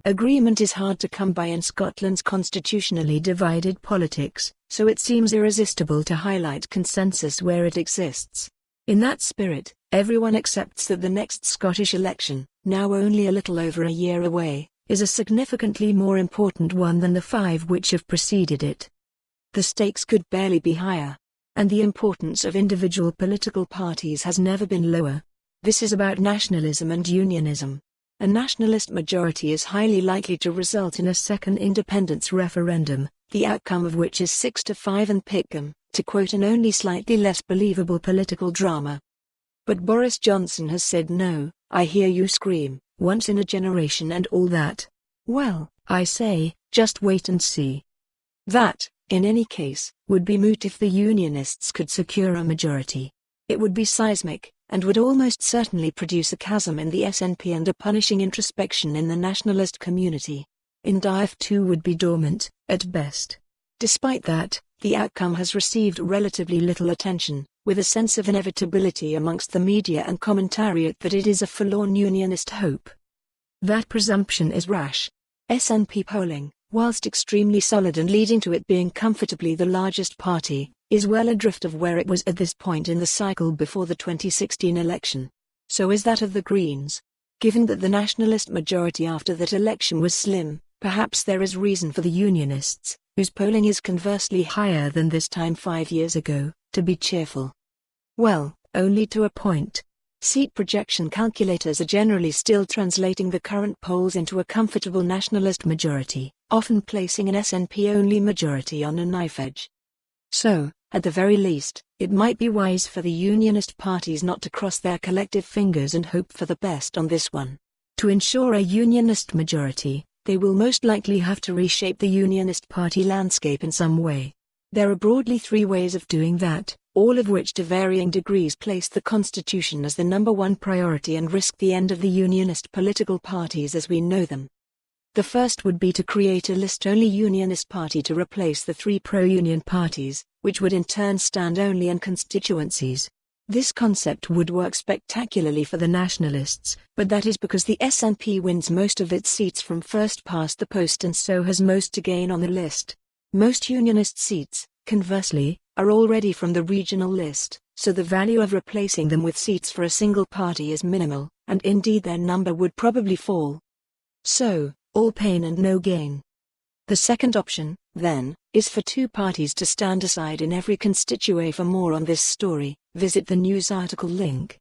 Agreement is hard to come by in Scotland's constitutionally divided politics, so it seems irresistible to highlight consensus where it exists. In that spirit, everyone accepts that the next Scottish election, now only a little over a year away, is a significantly more important one than the 5 which have preceded it. The stakes could barely be higher, and the importance of individual political parties has never been lower. This is about nationalism and unionism. A nationalist majority is highly likely to result in a second independence referendum, the outcome of which is 6-5 and Pickham, to quote an only slightly less believable political drama. But Boris Johnson has said no, I hear you scream, once in a generation and all that. Well, I say, just wait and see. That, in any case, would be moot if the Unionists could secure a majority. It would be seismic, and would almost certainly produce a chasm in the SNP and a punishing introspection in the nationalist community. Indyref too would be dormant, at best. Despite that, the outcome has received relatively little attention, with a sense of inevitability amongst the media and commentariat that it is a forlorn Unionist hope. That presumption is rash. SNP polling, whilst extremely solid and leading to it being comfortably the largest party, is well adrift of where it was at this point in the cycle before the 2016 election. So is that of the Greens. Given that the nationalist majority after that election was slim, perhaps there is reason for the Unionists, whose polling is conversely higher than this time 5 years ago, to be cheerful. Well, only to a point. Seat projection calculators are generally still translating the current polls into a comfortable nationalist majority, often placing an SNP-only majority on a knife edge. So, at the very least, it might be wise for the Unionist parties not to cross their collective fingers and hope for the best on this one. To ensure a Unionist majority, they will most likely have to reshape the Unionist party landscape in some way. There are broadly 3 ways of doing that, all of which to varying degrees place the Constitution as the #1 priority and risk the end of the Unionist political parties as we know them. The first would be to create a list-only Unionist party to replace the 3 pro-union parties, which would in turn stand only in constituencies. This concept would work spectacularly for the Nationalists, but that is because the SNP wins most of its seats from first past the post and so has most to gain on the list. Most Unionist seats, conversely, are already from the regional list, so the value of replacing them with seats for a single party is minimal, and indeed their number would probably fall. So, all pain and no gain. The second option, then, is for 2 parties to stand aside in every constituent. For more on this story, visit the news article link.